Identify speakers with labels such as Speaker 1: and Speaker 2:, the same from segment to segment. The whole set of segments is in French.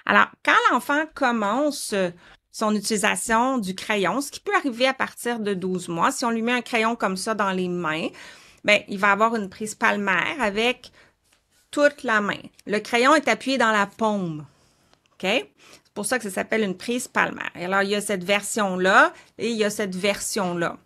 Speaker 1: Alors, quand l'enfant commence son utilisation du crayon, ce qui peut arriver à partir de 12 mois, si on lui met un crayon comme ça dans les mains, ben, il va avoir une prise palmaire avec toute la main. Le crayon est appuyé dans la paume. OK? C'est pour ça que ça s'appelle une prise palmaire. Alors, il y a cette version-là et il y a cette version-là.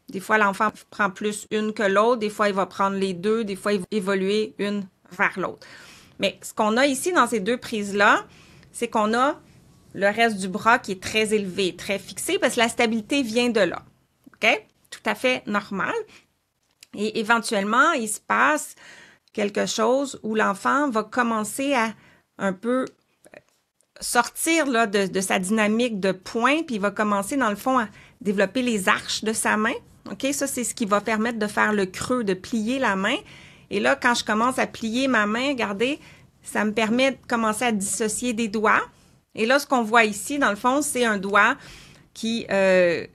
Speaker 1: Des fois, l'enfant prend plus une que l'autre. Des fois, il va prendre les deux. Des fois, il va évoluer une vers l'autre. Mais ce qu'on a ici dans ces deux prises-là, c'est qu'on a le reste du bras qui est très élevé, très fixé, parce que la stabilité vient de là. OK? Tout à fait normal. Et éventuellement, il se passe quelque chose où l'enfant va commencer à un peu sortir là, de sa dynamique de poing, puis il va commencer, dans le fond, à développer les arches de sa main. OK? Ça, c'est ce qui va permettre de faire le creux, de plier la main. Et là, quand je commence à plier ma main, regardez, ça me permet de commencer à dissocier des doigts. Et là, ce qu'on voit ici, dans le fond, c'est un doigt qui est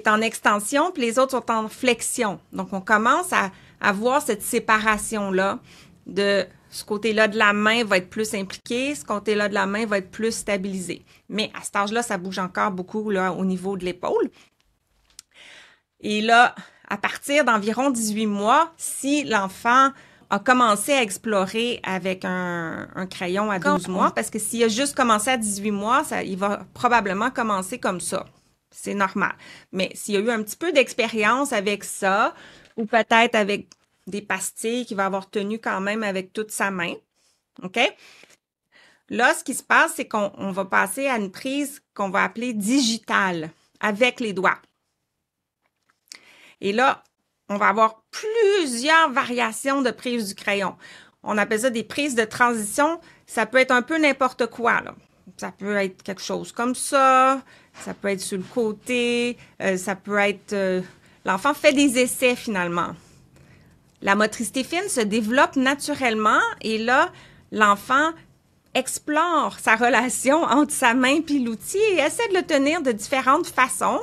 Speaker 1: en extension, puis les autres sont en flexion. Donc, on commence à voir cette séparation-là de ce côté-là de la main va être plus impliqué, ce côté-là de la main va être plus stabilisé. Mais à cet âge-là, ça bouge encore beaucoup là, au niveau de l'épaule. Et là, à partir d'environ 18 mois, si l'enfant a commencé à explorer avec un crayon à 12 mois, parce que s'il a juste commencé à 18 mois, il va probablement commencer comme ça. C'est normal. Mais s'il y a eu un petit peu d'expérience avec ça, ou peut-être avec des pastilles qu'il va avoir tenues quand même avec toute sa main, OK? Là, ce qui se passe, c'est qu'on va passer à une prise qu'on va appeler digitale, avec les doigts. Et là, on va avoir plusieurs variations de prise du crayon. On appelle ça des prises de transition. Ça peut être un peu n'importe quoi, là. Ça peut être quelque chose comme ça, ça peut être sur le côté, ça peut être... l'enfant fait des essais, finalement. La motricité fine se développe naturellement et là, l'enfant explore sa relation entre sa main et l'outil et essaie de le tenir de différentes façons.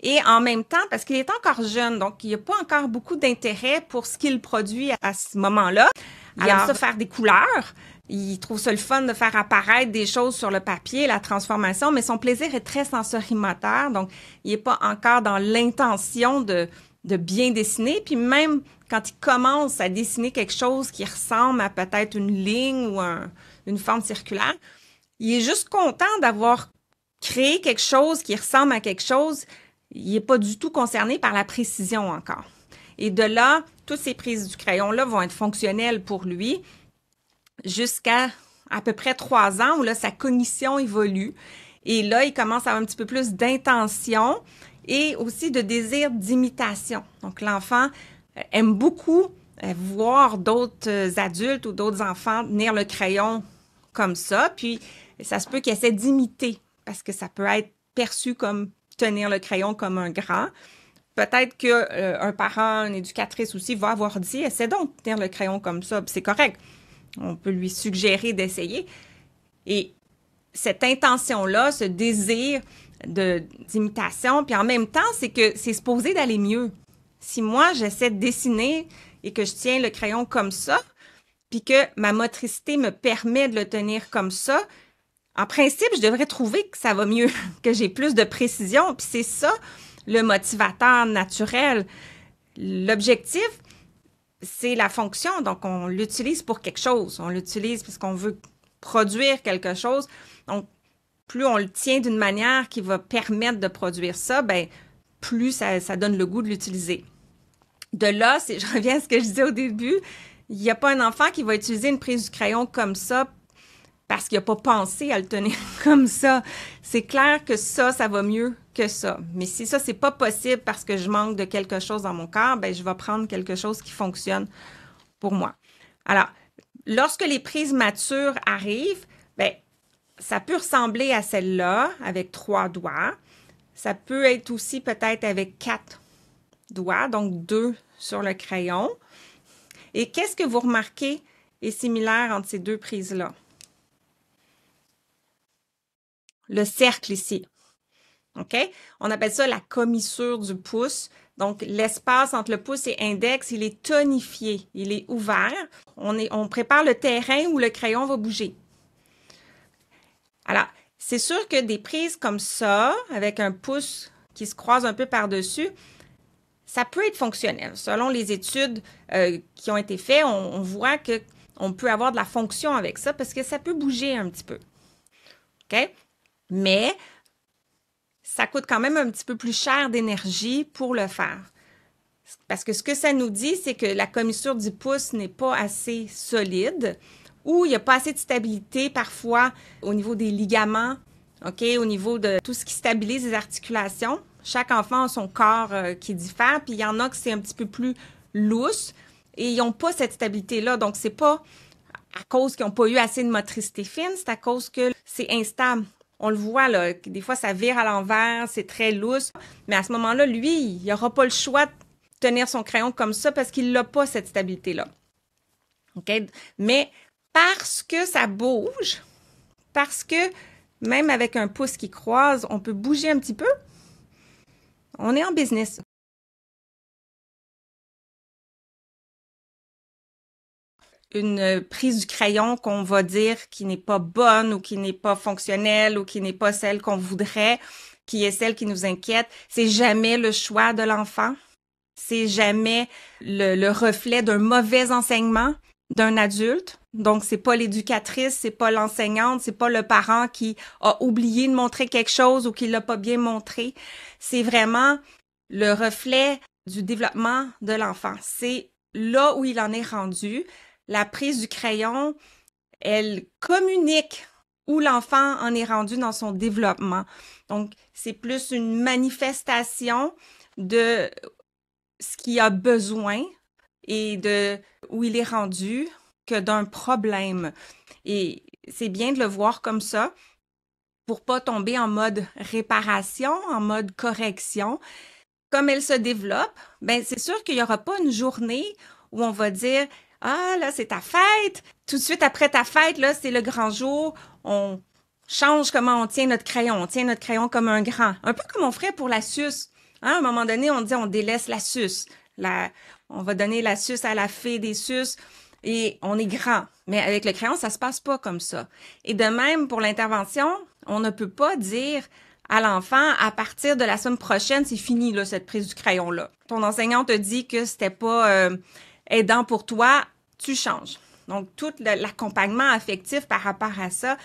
Speaker 1: Et en même temps, parce qu'il est encore jeune, donc il n'y a pas encore beaucoup d'intérêt pour ce qu'il produit à ce moment-là. Il aime ça faire des couleurs. Il trouve ça le fun de faire apparaître des choses sur le papier, la transformation, mais son plaisir est très sensorimoteur, donc il n'est pas encore dans l'intention de bien dessiner. Puis même quand il commence à dessiner quelque chose qui ressemble à peut-être une ligne ou une forme circulaire, il est juste content d'avoir créé quelque chose qui ressemble à quelque chose. Il n'est pas du tout concerné par la précision encore. Et de là, toutes ces prises du crayon-là vont être fonctionnelles pour lui jusqu'à à peu près 3 ans où là, sa cognition évolue. Et là, il commence à avoir un petit peu plus d'intention et aussi de désir d'imitation. Donc, l'enfant aime beaucoup voir d'autres adultes ou d'autres enfants tenir le crayon comme ça. Puis, ça se peut qu'il essaie d'imiter parce que ça peut être perçu comme tenir le crayon comme un grand. Peut-être qu'un parent, une éducatrice aussi va avoir dit « Essaie donc de tenir le crayon comme ça. » C'est correct. On peut lui suggérer d'essayer. Et cette intention-là, ce désir d'imitation, puis en même temps, c'est que c'est supposé d'aller mieux. Si moi, j'essaie de dessiner et que je tiens le crayon comme ça, puis que ma motricité me permet de le tenir comme ça, en principe, je devrais trouver que ça va mieux, que j'ai plus de précision. Puis c'est ça, le motivateur naturel. L'objectif, c'est la fonction. Donc, on l'utilise pour quelque chose. On l'utilise parce qu'on veut produire quelque chose. Donc, plus on le tient d'une manière qui va permettre de produire ça, ben plus ça donne le goût de l'utiliser. De là, je reviens à ce que je disais au début, il n'y a pas un enfant qui va utiliser une prise du crayon comme ça parce qu'il n'a pas pensé à le tenir comme ça. C'est clair que ça va mieux que ça. Mais si ça, c'est pas possible parce que je manque de quelque chose dans mon corps, ben je vais prendre quelque chose qui fonctionne pour moi. Alors, lorsque les prises matures arrivent, ben ça peut ressembler à celle-là avec 3 doigts. Ça peut être aussi peut-être avec 4 doigts, donc 2 sur le crayon. Et qu'est-ce que vous remarquez est similaire entre ces deux prises-là? Le cercle ici. OK? On appelle ça la commissure du pouce. Donc, l'espace entre le pouce et index, il est tonifié, il est ouvert. On prépare le terrain où le crayon va bouger. Alors, c'est sûr que des prises comme ça, avec un pouce qui se croise un peu par-dessus, ça peut être fonctionnel. Selon les études qui ont été faites, on voit que on peut avoir de la fonction avec ça parce que ça peut bouger un petit peu. OK? Mais ça coûte quand même un petit peu plus cher d'énergie pour le faire. Parce que ce que ça nous dit, c'est que la commissure du pouce n'est pas assez solide ou il n'y a pas assez de stabilité parfois au niveau des ligaments, OK, au niveau de tout ce qui stabilise les articulations. Chaque enfant a son corps qui diffère, puis il y en a que c'est un petit peu plus lousse et ils n'ont pas cette stabilité-là. Donc, c'est pas à cause qu'ils n'ont pas eu assez de motricité fine, c'est à cause que c'est instable. On le voit, là, des fois, ça vire à l'envers, c'est très lousse. Mais à ce moment-là, lui, il n'aura pas le choix de tenir son crayon comme ça parce qu'il n'a pas cette stabilité-là. OK? Mais parce que ça bouge, parce que même avec un pouce qui croise, on peut bouger un petit peu, on est en business. Une prise du crayon qu'on va dire qui n'est pas bonne ou qui n'est pas fonctionnelle ou qui n'est pas celle qu'on voudrait, qui est celle qui nous inquiète, c'est jamais le choix de l'enfant. C'est jamais le reflet d'un mauvais enseignement d'un adulte. Donc, c'est pas l'éducatrice, c'est pas l'enseignante, c'est pas le parent qui a oublié de montrer quelque chose ou qui l'a pas bien montré. C'est vraiment le reflet du développement de l'enfant. C'est là où il en est rendu. La prise du crayon, elle communique où l'enfant en est rendu dans son développement. Donc, c'est plus une manifestation de ce qu'il a besoin et de où il est rendu que d'un problème. Et c'est bien de le voir comme ça pour pas tomber en mode réparation, en mode correction. Comme elle se développe, ben c'est sûr qu'il y aura pas une journée où on va dire ah là c'est ta fête, tout de suite après ta fête là c'est le grand jour, on change comment on tient notre crayon comme un grand, un peu comme on ferait pour la suce. Hein, à un moment donné, on dit on délaisse la suce. On va donner la suce à la fée des suces et on est grand. Mais avec le crayon, ça se passe pas comme ça. Et de même, pour l'intervention, on ne peut pas dire à l'enfant, à partir de la semaine prochaine, c'est fini, là, cette prise du crayon-là. Ton enseignant te dit que c'était pas aidant pour toi, tu changes. Donc, tout l'accompagnement affectif par rapport à ça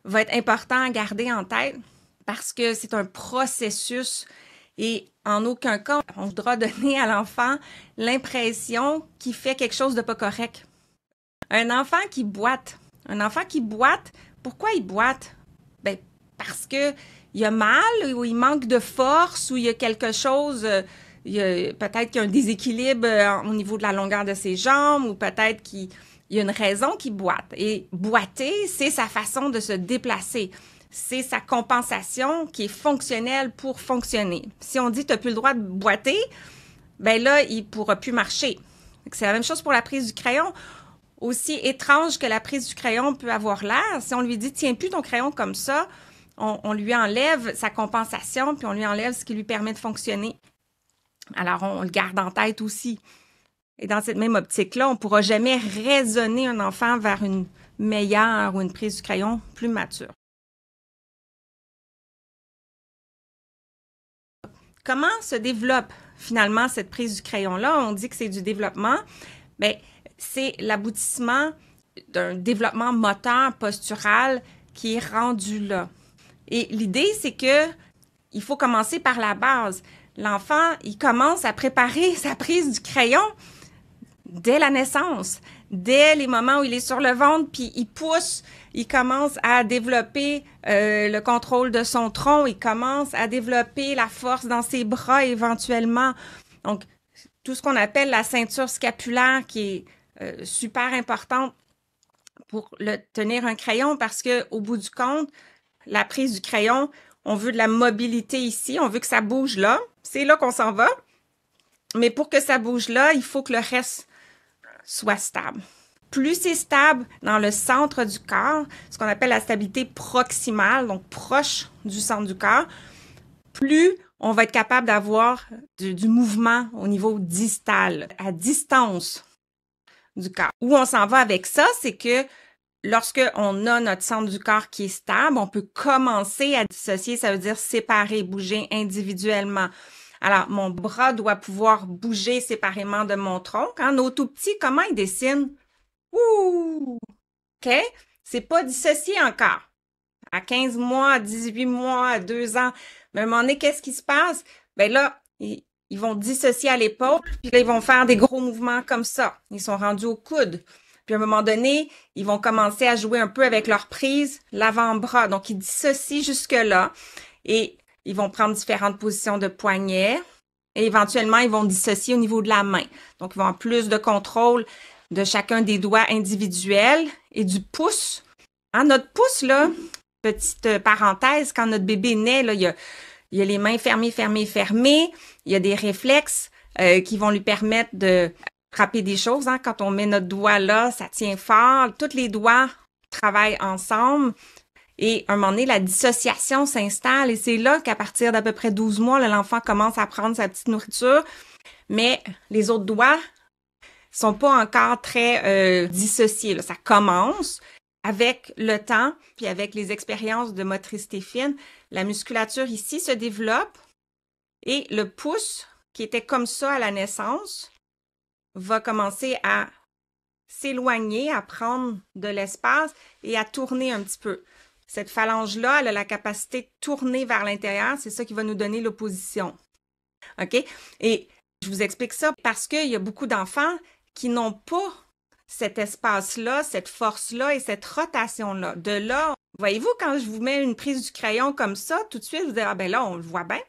Speaker 1: va être important à garder en tête parce que c'est un processus et en aucun cas, on voudra donner à l'enfant l'impression qu'il fait quelque chose de pas correct. Un enfant qui boite, pourquoi il boite? Ben, parce que il a mal, ou il manque de force, ou il y a quelque chose, peut-être qu'il y a un déséquilibre au niveau de la longueur de ses jambes, ou peut-être qu'il y a une raison qu'il boite. Et boiter, c'est sa façon de se déplacer. C'est sa compensation qui est fonctionnelle pour fonctionner. Si on dit « tu n'as plus le droit de boiter », ben là, il ne pourra plus marcher. C'est la même chose pour la prise du crayon. Aussi étrange que la prise du crayon peut avoir l'air, si on lui dit « tiens plus ton crayon comme ça », on lui enlève sa compensation, puis on lui enlève ce qui lui permet de fonctionner. Alors, on le garde en tête aussi. Et dans cette même optique-là, on ne pourra jamais raisonner un enfant vers une meilleure ou une prise du crayon plus mature. Comment se développe finalement cette prise du crayon-là? On dit que c'est du développement. Bien, c'est l'aboutissement d'un développement moteur postural qui est rendu là. Et l'idée, c'est que il faut commencer par la base. L'enfant, il commence à préparer sa prise du crayon dès la naissance, dès les moments où il est sur le ventre, puis il pousse, il commence à développer le contrôle de son tronc, il commence à développer la force dans ses bras éventuellement. Donc, tout ce qu'on appelle la ceinture scapulaire qui est super importante pour tenir un crayon parce que au bout du compte, la prise du crayon, on veut de la mobilité ici, on veut que ça bouge là. C'est là qu'on s'en va. Mais pour que ça bouge là, il faut que le reste soit stable. Plus c'est stable dans le centre du corps, ce qu'on appelle la stabilité proximale, donc proche du centre du corps, plus on va être capable d'avoir du mouvement au niveau distal, à distance du corps. Où on s'en va avec ça, c'est que lorsqu'on a notre centre du corps qui est stable, on peut commencer à dissocier, ça veut dire séparer, bouger individuellement. Alors, mon bras doit pouvoir bouger séparément de mon tronc. Hein? Nos tout petits, comment ils dessinent? Ouh! OK? C'est pas dissocié encore. À 15 mois, à 18 mois, à 2 ans. Mais à un moment donné, qu'est-ce qui se passe? Ben là, ils vont dissocier à l'épaule, puis là, ils vont faire des gros mouvements comme ça. Ils sont rendus au coude. Puis à un moment donné, ils vont commencer à jouer un peu avec leur prise, l'avant-bras. Donc, ils dissocient jusque-là et ils vont prendre différentes positions de poignet et éventuellement, ils vont dissocier au niveau de la main. Donc, ils vont avoir plus de contrôle de chacun des doigts individuels et du pouce. Hein, notre pouce, là, petite parenthèse, quand notre bébé naît, là, il y a les mains fermées. Il y a des réflexes qui vont lui permettre de frapper des choses. Hein. Quand on met notre doigt là, ça tient fort. Tous les doigts travaillent ensemble. Et à un moment donné, la dissociation s'installe. Et c'est là qu'à partir d'à peu près 12 mois, l'enfant commence à prendre sa petite nourriture. Mais les autres doigts sont pas encore très dissociés. Là. Ça commence. Avec le temps, puis avec les expériences de motricité fine, la musculature ici se développe et le pouce, qui était comme ça à la naissance, va commencer à s'éloigner, à prendre de l'espace et à tourner un petit peu. Cette phalange-là, elle a la capacité de tourner vers l'intérieur, c'est ça qui va nous donner l'opposition. OK? Et je vous explique ça parce qu'il y a beaucoup d'enfants qui n'ont pas cet espace-là, cette force-là et cette rotation-là. De là, voyez-vous, quand je vous mets une prise du crayon comme ça, tout de suite, vous dites, ah ben là, on le voit bien.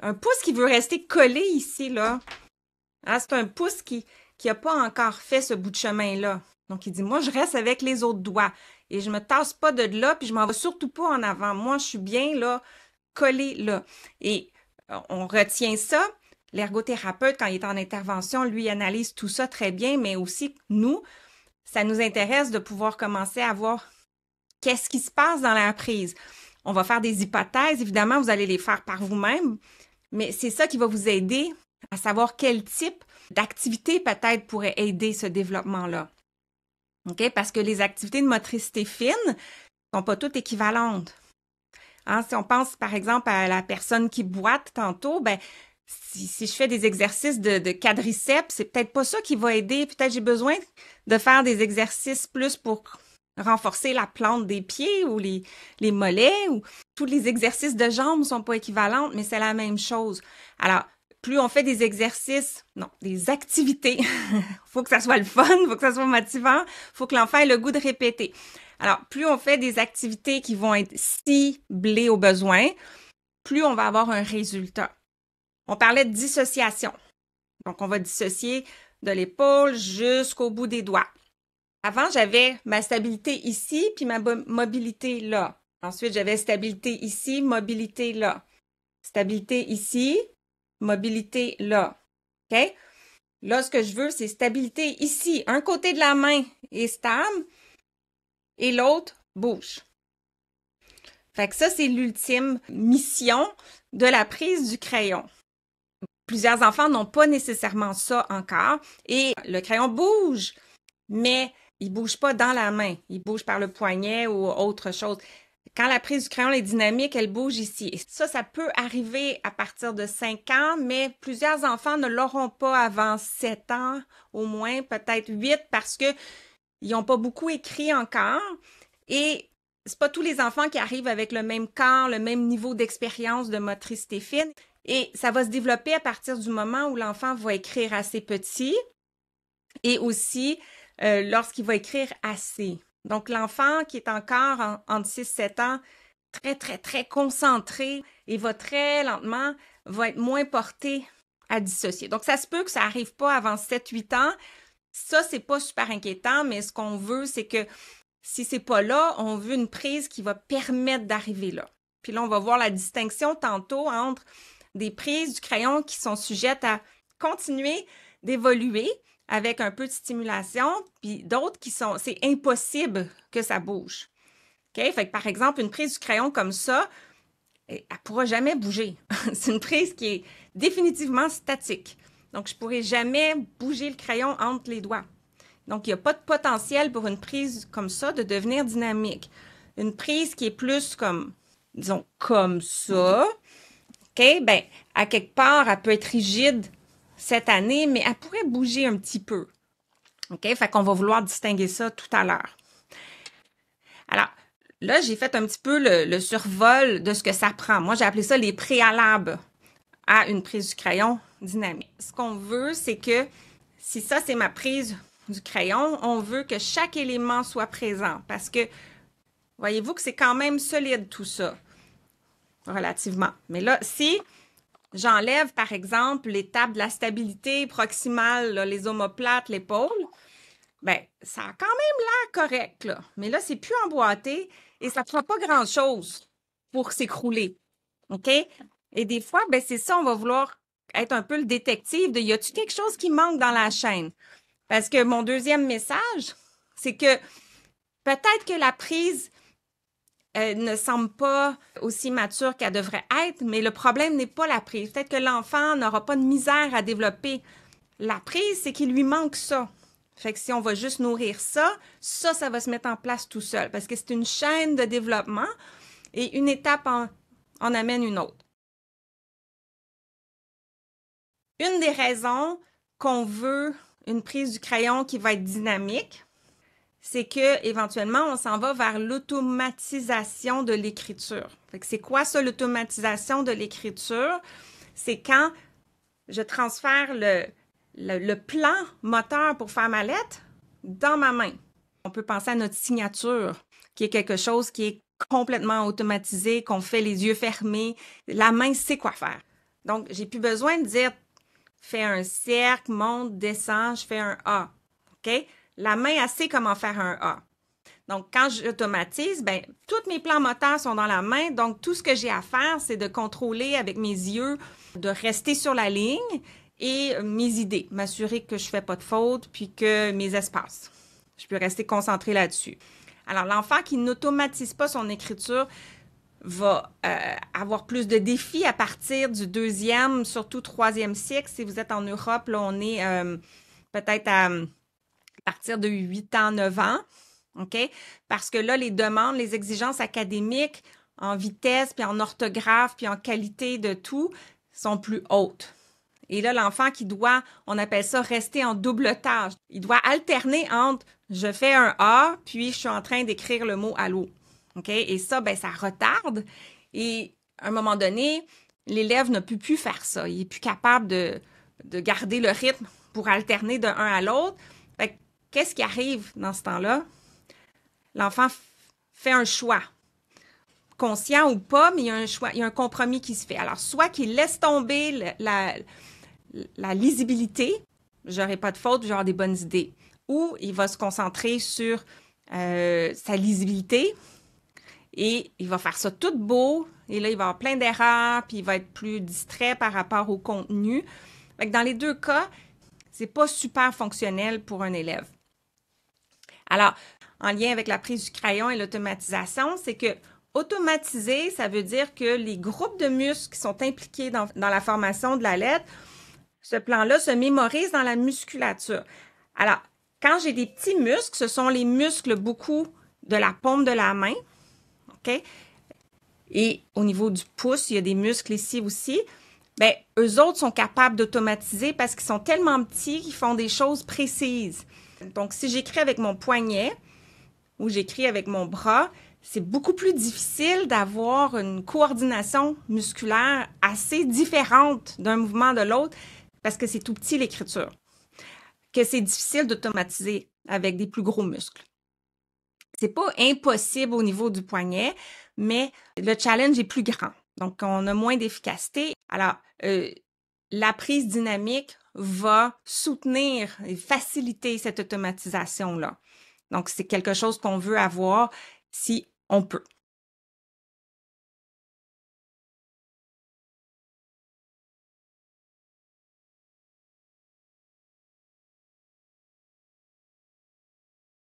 Speaker 1: Un pouce qui veut rester collé ici, là. Ah, c'est un pouce qui a pas encore fait ce bout de chemin-là. Donc, il dit, moi, je reste avec les autres doigts. Et je me tasse pas de là, puis je m'en vais surtout pas en avant. Moi, je suis bien, là, collé là. Et on retient ça. L'ergothérapeute, quand il est en intervention, lui, analyse tout ça très bien, mais aussi, nous, ça nous intéresse de pouvoir commencer à voir qu'est-ce qui se passe dans la prise. On va faire des hypothèses, évidemment, vous allez les faire par vous-même, mais c'est ça qui va vous aider à savoir quel type d'activité peut-être pourrait aider ce développement-là. OK? Parce que les activités de motricité fine ne sont pas toutes équivalentes. Hein? Si on pense, par exemple, à la personne qui boite tantôt, ben si je fais des exercices de quadriceps, c'est peut-être pas ça qui va aider. Peut-être j'ai besoin de faire des exercices plus pour renforcer la plante des pieds ou les mollets. Ou tous les exercices de jambes sont pas équivalents, mais c'est la même chose. Alors, plus on fait des exercices, non, des activités, faut que ça soit le fun, faut que ça soit motivant, faut que l'enfant ait le goût de répéter. Alors, plus on fait des activités qui vont être ciblées aux besoins, plus on va avoir un résultat. On parlait de dissociation. Donc, on va dissocier de l'épaule jusqu'au bout des doigts. Avant, j'avais ma stabilité ici, puis ma mobilité là. Ensuite, j'avais stabilité ici, mobilité là. Stabilité ici, mobilité là. OK? Là, ce que je veux, c'est stabilité ici. Un côté de la main est stable et l'autre bouge. Fait que ça, c'est l'ultime mission de la prise du crayon. Plusieurs enfants n'ont pas nécessairement ça encore et le crayon bouge, mais il bouge pas dans la main, il bouge par le poignet ou autre chose. Quand la prise du crayon est dynamique, elle bouge ici. Et ça peut arriver à partir de 5 ans, mais plusieurs enfants ne l'auront pas avant 7 ans, au moins, peut-être 8, parce que ils n'ont pas beaucoup écrit encore. Et c'est pas tous les enfants qui arrivent avec le même corps, le même niveau d'expérience de motricité fine. Et ça va se développer à partir du moment où l'enfant va écrire assez petit et aussi lorsqu'il va écrire assez. Donc, l'enfant qui est encore entre 6-7 ans, très, très, très concentré et va très lentement, va être moins porté à dissocier. Donc, ça se peut que ça n'arrive pas avant 7-8 ans. Ça, c'est pas super inquiétant, mais ce qu'on veut, c'est que si c'est pas là, on veut une prise qui va permettre d'arriver là. Puis là, on va voir la distinction tantôt entre des prises du crayon qui sont sujettes à continuer d'évoluer avec un peu de stimulation, puis d'autres qui sont, c'est impossible que ça bouge. OK? Fait que par exemple, une prise du crayon comme ça, elle ne pourra jamais bouger. C'est une prise qui est définitivement statique. Donc, je ne pourrai jamais bouger le crayon entre les doigts. Donc, il n'y a pas de potentiel pour une prise comme ça de devenir dynamique. Une prise qui est plus comme, disons, comme ça, OK? Ben, à quelque part, elle peut être rigide cette année, mais elle pourrait bouger un petit peu. OK? Fait qu'on va vouloir distinguer ça tout à l'heure. Alors, là, j'ai fait un petit peu le survol de ce que ça prend. Moi, j'ai appelé ça les préalables à une prise du crayon dynamique. Ce qu'on veut, c'est que si ça, c'est ma prise du crayon, on veut que chaque élément soit présent parce que voyez-vous que c'est quand même solide tout ça, relativement. Mais là, si j'enlève, par exemple, l'étape de la stabilité proximale, là, les omoplates, l'épaule, ben ça a quand même l'air correct, là. Mais là, c'est plus emboîté et ça ne fera pas grand-chose pour s'écrouler. OK? Et des fois, ben c'est ça, on va vouloir être un peu le détective de y a-tu quelque chose qui manque dans la chaîne? Parce que mon deuxième message, c'est que peut-être que la prise ne semble pas aussi mature qu'elle devrait être, mais le problème n'est pas la prise. Peut-être que l'enfant n'aura pas de misère à développer la prise, c'est qu'il lui manque ça. Fait que si on va juste nourrir ça, ça va se mettre en place tout seul parce que c'est une chaîne de développement et une étape en amène une autre. Une des raisons qu'on veut une prise du crayon qui va être dynamique, c'est que éventuellement on s'en va vers l'automatisation de l'écriture. Fait que c'est quoi ça, l'automatisation de l'écriture? C'est quand je transfère le plan moteur pour faire ma lettre dans ma main. On peut penser à notre signature, qui est quelque chose qui est complètement automatisé, qu'on fait les yeux fermés. La main sait quoi faire. Donc, j'ai plus besoin de dire fais un cercle, monte, descend, je fais un A. OK? La main, elle sait comment faire un A. Donc, quand j'automatise, ben, tous mes plans moteurs sont dans la main. Donc, tout ce que j'ai à faire, c'est de contrôler avec mes yeux, de rester sur la ligne et mes idées, m'assurer que je ne fais pas de faute, puis que mes espaces. Je peux rester concentrée là-dessus. Alors, l'enfant qui n'automatise pas son écriture va avoir plus de défis à partir du 2e, surtout 3e cycle. Si vous êtes en Europe, là, on est peut-être à partir de 8 ans, 9 ans. OK? Parce que là, les demandes, les exigences académiques en vitesse, puis en orthographe, puis en qualité de tout sont plus hautes. Et là, l'enfant qui doit, on appelle ça rester en double tâche. Il doit alterner entre je fais un A, puis je suis en train d'écrire le mot allô. OK? Et ça, ben, ça retarde. Et à un moment donné, l'élève ne peut plus faire ça. Il n'est plus capable de garder le rythme pour alterner d'un à l'autre. Fait que, qu'est-ce qui arrive dans ce temps-là? L'enfant fait un choix. Conscient ou pas, mais il y a un choix, il y a un compromis qui se fait. Alors, soit qu'il laisse tomber la lisibilité, j'aurai pas de faute, j'aurai des bonnes idées. Ou il va se concentrer sur sa lisibilité et il va faire ça tout beau. Et là, il va avoir plein d'erreurs, puis il va être plus distrait par rapport au contenu. Fait que dans les deux cas, c'est pas super fonctionnel pour un élève. Alors, en lien avec la prise du crayon et l'automatisation, c'est que automatiser, ça veut dire que les groupes de muscles qui sont impliqués dans la formation de la lettre, ce plan-là se mémorise dans la musculature. Alors, quand j'ai des petits muscles, ce sont les muscles beaucoup de la paume de la main, OK? Et au niveau du pouce, il y a des muscles ici aussi. Bien, eux autres sont capables d'automatiser parce qu'ils sont tellement petits qu'ils font des choses précises. Donc, si j'écris avec mon poignet ou j'écris avec mon bras, c'est beaucoup plus difficile d'avoir une coordination musculaire assez différente d'un mouvement de l'autre parce que c'est tout petit l'écriture, que c'est difficile d'automatiser avec des plus gros muscles. C'est pas impossible au niveau du poignet, mais le challenge est plus grand. Donc, on a moins d'efficacité. Alors, la prise dynamique va soutenir et faciliter cette automatisation-là. Donc, c'est quelque chose qu'on veut avoir si on peut.